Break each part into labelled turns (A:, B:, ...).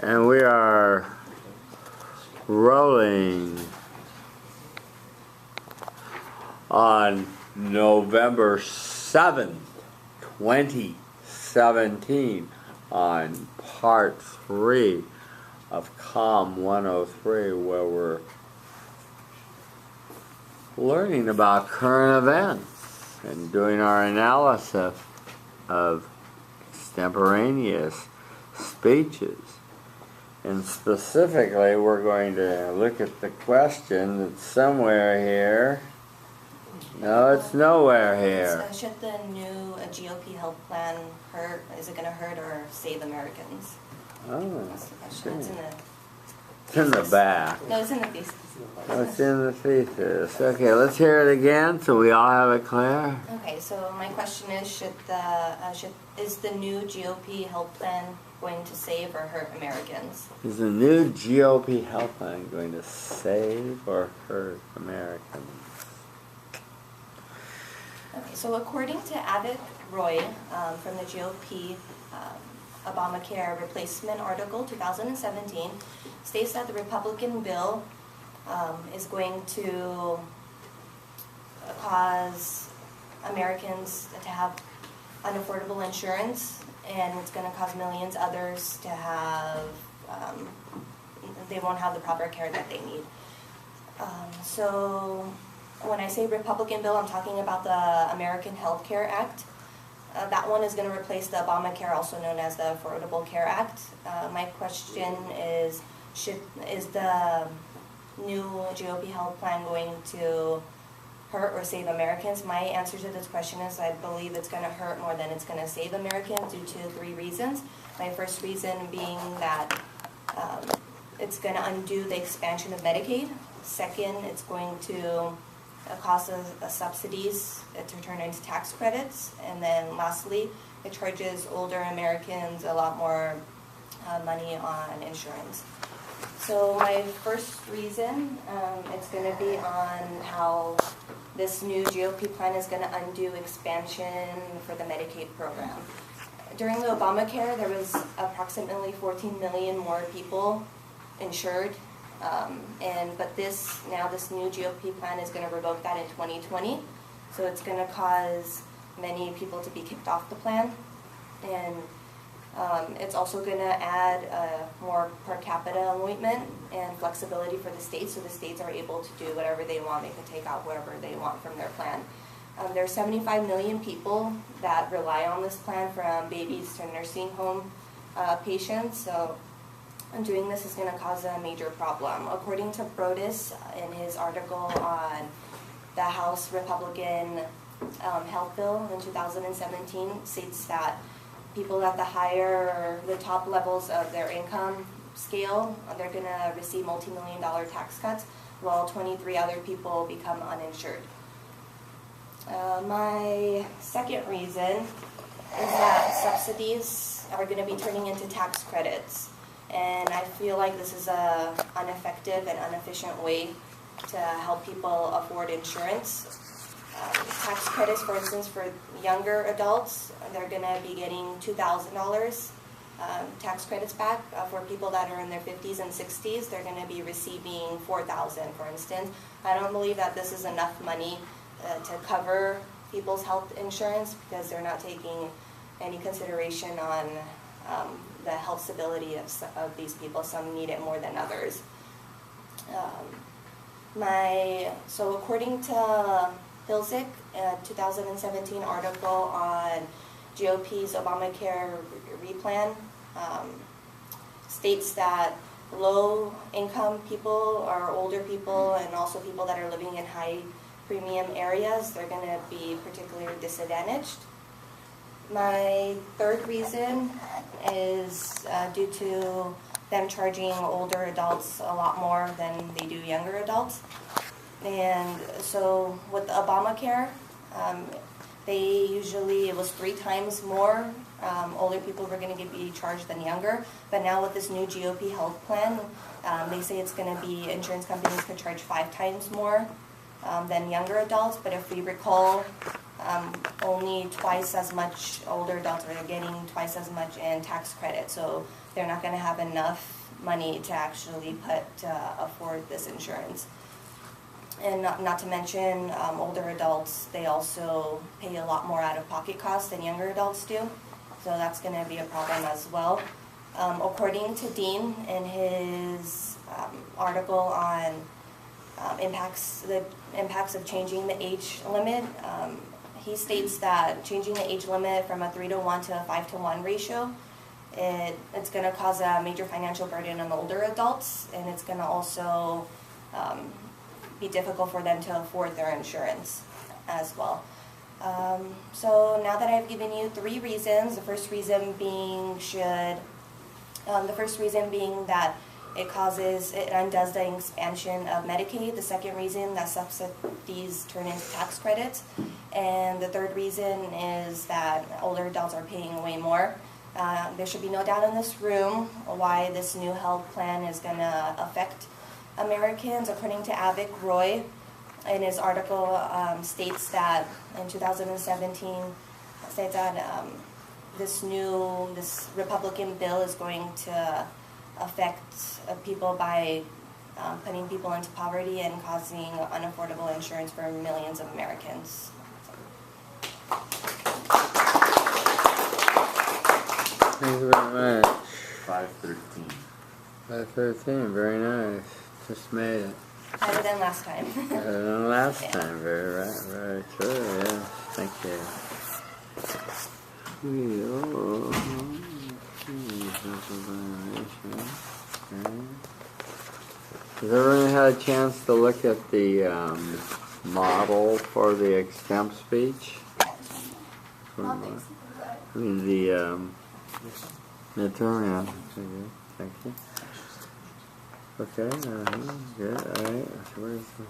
A: And we are rolling on November 7th, 2017 on part 3 of COM 103, where we're learning about current events and doing our analysis of extemporaneous speeches. And specifically, we're going to look at the question that's somewhere here. No, it's nowhere here.
B: Should the new GOP health plan hurt? Is it going to hurt or save Americans?
A: Oh,
B: That's the question.
A: it's in the back.
B: No, it's in the thesis.
A: Oh, it's in the thesis. Okay, let's hear it again so we all have it clear.
B: Okay, so my question is: is the new GOP health plan going to save or hurt Americans?
A: Is the new GOP health plan going to save or hurt Americans?
B: Okay, so according to Avik Roy from the GOP Obamacare replacement article 2017, states that the Republican bill is going to cause Americans to have unaffordable insurance, and it's going to cause millions others to have, they won't have the proper care that they need. So when I say Republican bill, I'm talking about the American Health Care Act. That one is going to replace the Obamacare, also known as the Affordable Care Act. My question is the new GOP health plan going to hurt or save Americans? My answer to this question is I believe it's going to hurt more than it's going to save Americans due to 3 reasons. My first reason being that it's going to undo the expansion of Medicaid. Second, it's going to cause subsidies to turn into tax credits. And then lastly, it charges older Americans a lot more money on insurance. So my first reason, it's going to be on how this new GOP plan is going to undo expansion for the Medicaid program. During the Obamacare, there was approximately 14 million more people insured. But this new GOP plan is going to revoke that in 2020. So it's going to cause many people to be kicked off the plan. And it's also going to add more per capita enrollment and flexibility for the states, so the states are able to do whatever they want. They can take out wherever they want from their plan. There are 75 million people that rely on this plan, from babies to nursing home patients. So doing this is going to cause a major problem. According to Brodus, in his article on the House Republican health bill in 2017, states that people at the top levels of their income scale, they're going to receive multi-million-dollar tax cuts, while 23 other people become uninsured. My second reason is that subsidies are going to be turning into tax credits. And I feel like this is an ineffective and inefficient way to help people afford insurance. Tax credits, for instance, for younger adults, they're going to be getting $2,000 tax credits back. For people that are in their 50s and 60s, they're going to be receiving $4,000, for instance. I don't believe that this is enough money to cover people's health insurance, because they're not taking any consideration on the health stability of these people. Some need it more than others. So according to Hilzik, a 2017 article on GOP's Obamacare replan, states that low-income people or older people, and also people that are living in high-premium areas, they're going to be particularly disadvantaged. My third reason is due to them charging older adults a lot more than they do younger adults. And so with Obamacare, it was 3 times more. Older people were going to be charged than younger. But now with this new GOP health plan, they say it's going to be, insurance companies could charge 5 times more than younger adults. But if we recall, only twice as much older adults are getting twice as much in tax credit, so they're not going to have enough money to actually afford this insurance. And not to mention, older adults, they also pay a lot more out-of-pocket costs than younger adults do, so that's going to be a problem as well. According to Dean, in his article on the impacts of changing the age limit, he states that changing the age limit from a 3-to-1 to a 5-to-1 ratio, it's going to cause a major financial burden on older adults, and it's going to also be difficult for them to afford their insurance as well. So now that I've given you 3 reasons, the first reason being that it undoes the expansion of Medicaid. The second reason, that subsidies turn into tax credits. And the third reason is that older adults are paying way more. There should be no doubt in this room why this new health plan is going to affect Americans. According to Avik Roy, in his article, states that in 2017, states that this Republican bill is going to affect people by putting people into poverty and causing unaffordable insurance for millions of Americans.
A: Thank you very much.
C: 513.
A: 513, very nice. Just made it.
B: Better than last time.
A: Better than last time, very true, yes. Thank you. Has everyone had a chance to look at the model for the Extemp speech? I mean the midterm, yeah. Thank you. Okay, good, alright. Where's the...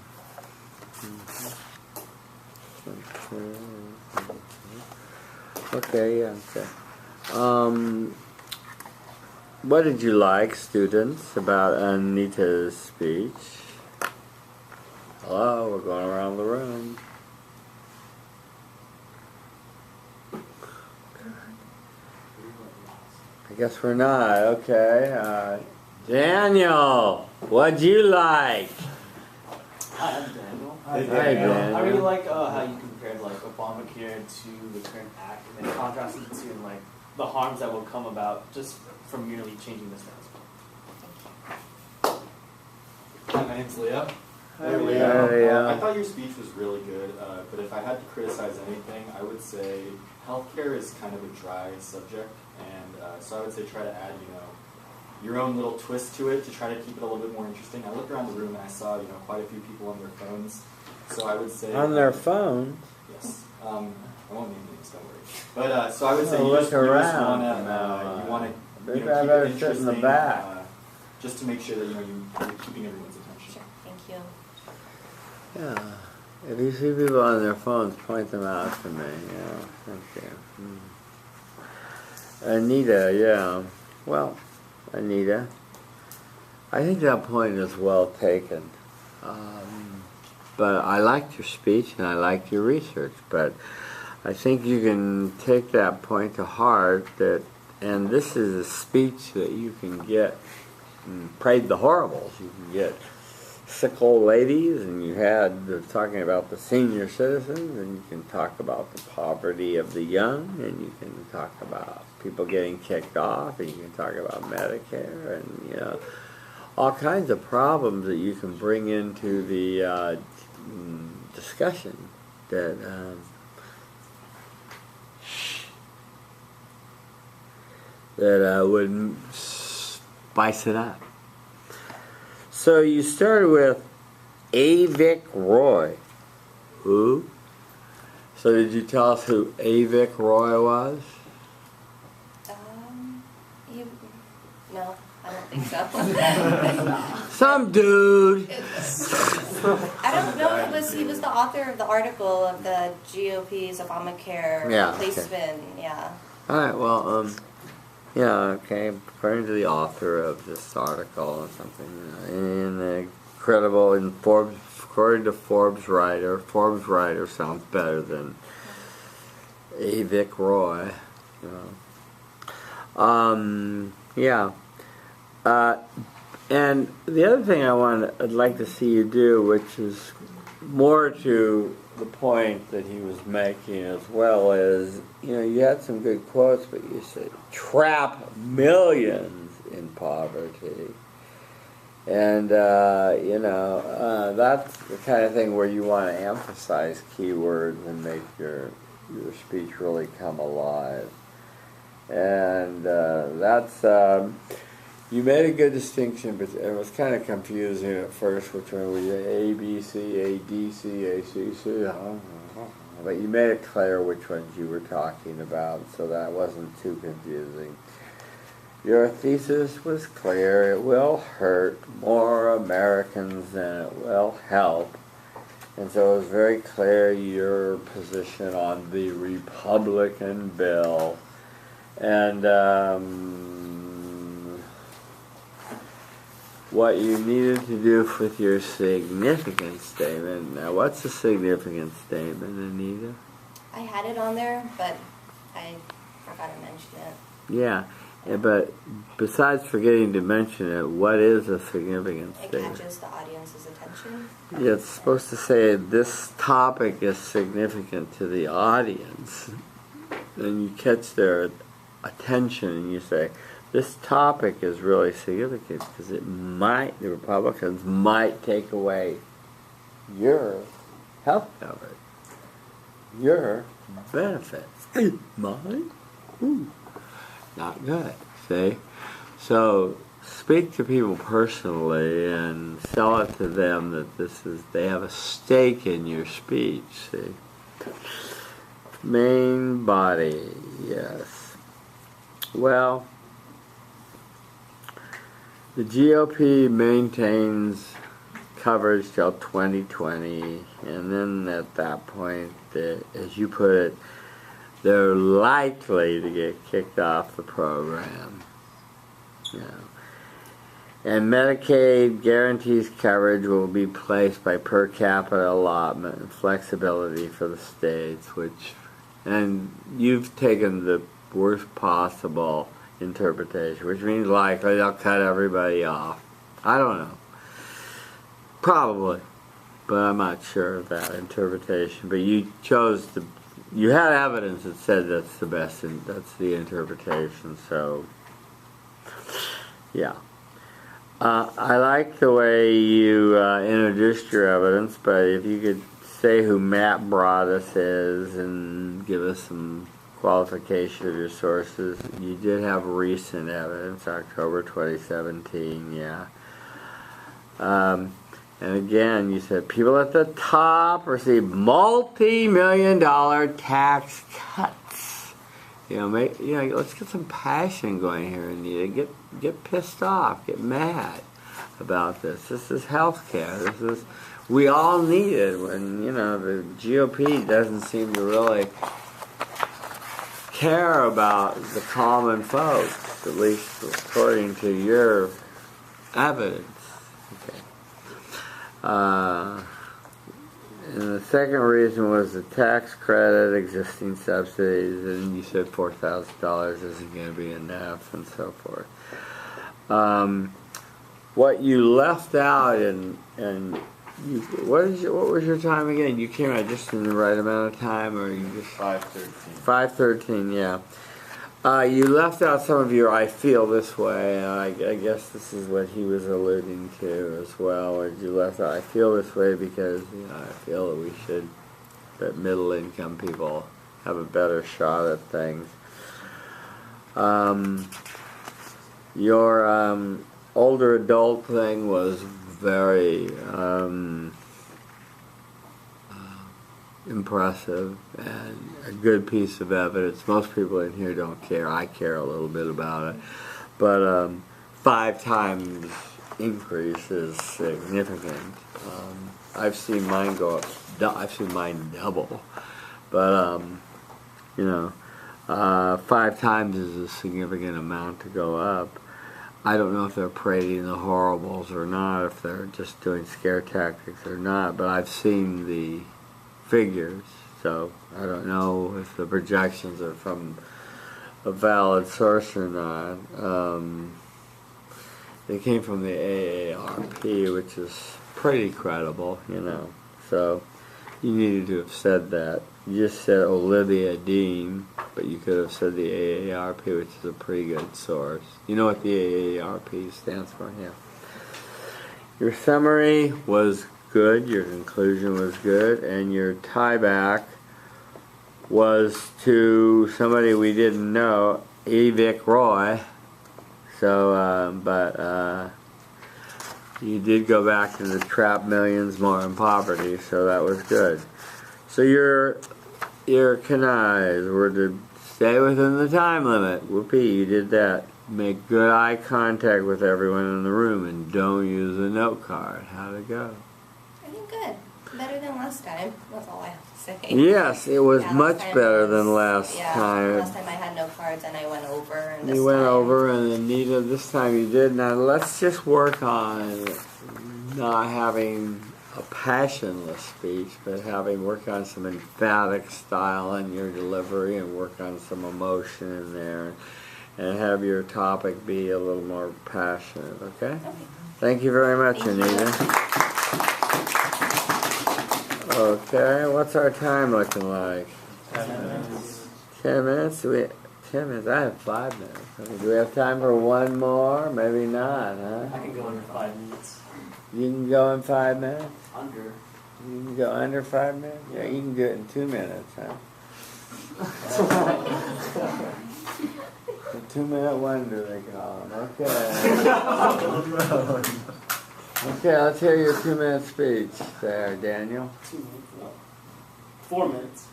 A: Okay, yeah, okay. What did you like, students, about Anita's speech? Hello, we're going around the room. I guess we're not, okay. Daniel, what'd you like?
D: Hi, I'm Daniel.
A: Hi, Daniel.
D: I really like how you compared like Obamacare to the current act, and then contrasted it to like the harms that will come about just from merely changing the status quo.
C: Hi, my name's Leo.
A: Hi, Leo.
C: I thought your speech was really good, but if I had to criticize anything, I would say healthcare is kind of a dry subject, and so I would say try to add, your own little twist to it to try to keep it a little bit more interesting. I looked around the room and I saw, quite a few people on their phones. So I would say
A: on their phone.
C: Yes. I won't name names, don't worry. But so I would say you
A: look
C: just
A: around.
C: want to
A: Maybe
C: keep
A: I
C: it
A: better
C: interesting,
A: sit in the back.
C: just to make sure that you're keeping everyone's attention.
B: Sure, thank you.
A: Yeah. If you see people on their phones, point them out to me. Yeah, thank you. Anita, yeah. Well, Anita, I think that point is well taken. But I liked your speech and I liked your research, but I think you can take that point to heart and this is a speech that you can get, prayed the horribles. You can get sick old ladies, and you had talking about the senior citizens, and you can talk about the poverty of the young, and you can talk about people getting kicked off, and you can talk about Medicare, and all kinds of problems that you can bring into the discussion that would spice it up. So you started with Avik Roy. Who? So did you tell us who Avik Roy was?
B: No, I don't think so.
A: Some dude.
B: I don't know if he was the author of the article of the GOP's Obamacare replacement. Okay. Yeah.
A: All right. Well, yeah. Okay. According to the author of this article or something, in a credible in Forbes, according to Forbes writer sounds better than A. Vic Roy. You know. Yeah. And the other thing I'd like to see you do, which is more to the point that he was making as well, is, you know, you had some good quotes, but you said trap millions in poverty. And, you know, that's the kind of thing where you want to emphasize keywords and make your speech really come alive. And that's, you made a good distinction, but it was kind of confusing at first, which one was A, B, C, A, D, C, A, C, C. But you made it clear which ones you were talking about, so that wasn't too confusing. Your thesis was clear. It will hurt more Americans than it will help. And so it was very clear your position on the Republican bill. And what you needed to do with your significant statement. Now, what's a significant statement, Anita?
B: I had it on there, but I forgot to mention it.
A: Yeah, but besides forgetting to mention it, what is a significant
B: It
A: statement?
B: catches the audience's attention.
A: Yeah, it's supposed to say this topic is significant to the audience. And you catch their attention and you say, this topic is really significant because the Republicans might take away your health coverage, your benefits. Mine? Ooh, not good, see? So speak to people personally and sell it to them that they have a stake in your speech, see? Main body, yes. Well, the GOP maintains coverage till 2020, and then at that point, as you put it, they're likely to get kicked off the program. You know. And Medicaid guarantees coverage will be placed by per capita allotment and flexibility for the states, and you've taken the worst possible interpretation, which means likely they'll cut everybody off. I don't know. Probably. But I'm not sure of that interpretation. But you had evidence that said that's the best, and that's the interpretation, so yeah. I like the way you introduced your evidence, but if you could say who Matt Broadus is and give us some qualification of your sources. You did have recent evidence, October 2017, yeah. And again, you said people at the top receive multi-million-dollar tax cuts. Let's get some passion going here, Anita. Get pissed off, get mad about this. This is healthcare. We all need it when, the GOP doesn't seem to really care about the common folks, at least according to your evidence. Okay. And the second reason was the tax credit, existing subsidies, and you said $4,000 isn't going to be enough, and so forth. What you left out, what was your time again? You came out just in the right amount of time, or you just
C: 5:13.
A: 5:13, yeah. You left out some of your "I feel this way," and I guess this is what he was alluding to as well. Or you left out "I feel this way" because I feel that middle-income people have a better shot at things. Your older adult thing was very impressive and a good piece of evidence. Most people in here don't care. I care a little bit about it. But 5 times increase is significant. I've seen mine go up. I've seen mine double. But, 5 times is a significant amount to go up. I don't know if they're parading the horribles or not, if they're just doing scare tactics or not, but I've seen the figures So I don't know if the projections are from a valid source or not. They came from the AARP, which is pretty credible, you know. So you needed to have said that. You just said Olivia Dean, but you could have said the AARP, which is a pretty good source. You know what the AARP stands for? Yeah. Your summary was good, your conclusion was good, and your tieback was to somebody we didn't know, Evic Roy. So, but you did go back to the trap millions more in poverty, so that was good. So your canais were to stay within the time limit. Whoopee, you did that. Make good eye contact with everyone in the room and don't use a note card. How'd it go?
B: I think good. Better than last time. That's all I have to say.
A: Yes, it was
B: Yeah,
A: much
B: last time
A: better
B: was-
A: than last
B: yeah,
A: time.
B: last time I had no cards and I went over. And this
A: You went
B: time,
A: over, and Anita, this time you did. Now let's just work on not having a passionless speech, but work on some emphatic style in your delivery, and work on some emotion in there, and have your topic be a little more passionate. Okay?
B: Okay.
A: Thank you very much,
B: Thank you.
A: Anita. Okay, what's our time looking like?
D: 10 minutes.
A: 10 minutes? 10 minutes? I have 5 minutes. Okay, do we have time for one more? Maybe not, huh?
D: I can go under 5 minutes.
A: You can go in 5 minutes?
D: Under.
A: You can go under 5 minutes? Yeah, you can do it in 2 minutes, huh? The 2-minute wonder, they call them. Okay. Okay, let's hear your 2-minute speech there, Daniel.
D: 2 minutes. No. 4 minutes.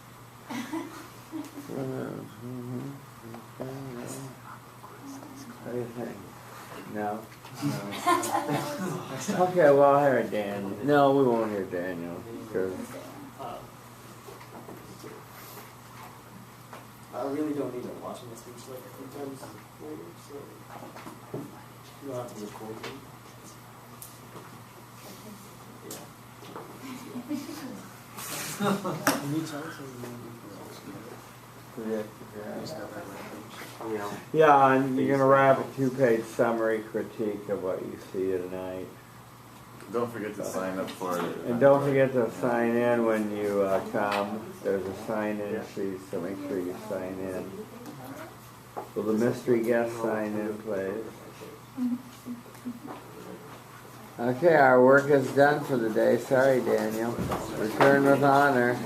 A: What do you think? No? Okay, well, I'll hear Daniel. No, we won't hear Daniel. Because
D: I really don't need to watch my speech like a few times later, so you don't have to record me.
A: yeah, and you're going to wrap a 2-page summary critique of what you see tonight.
E: Don't forget to sign up for it.
A: And don't forget to sign in when you come. There's a sign-in sheet, so make sure you sign in. Will the mystery guest sign in, please? Okay, our work is done for the day. Sorry, Daniel. Return with honor.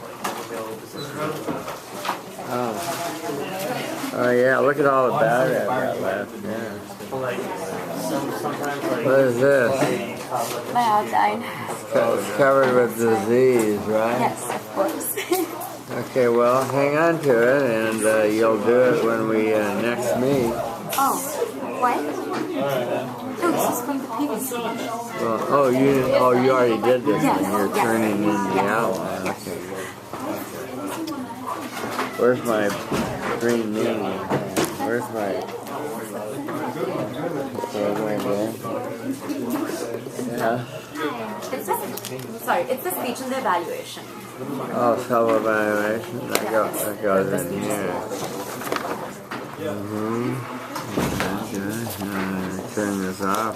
A: Oh yeah, look at all the battery I've got left. Yeah. What is this?
F: My iodine.
A: It's covered with disease, right?
F: Yes, of course.
A: Okay, well, hang on to it, and you'll do it when we next meet.
F: Oh, what? No, this is from the previous one.
A: Well, you already did this
F: Yes,
A: one. You're
F: yes.
A: turning in the outline. Okay, good. Where's my green medium? Where's my... Yeah.
F: It's the speech and the evaluation.
A: Oh, self-evaluation. That goes in here. Okay, good. Turn this off.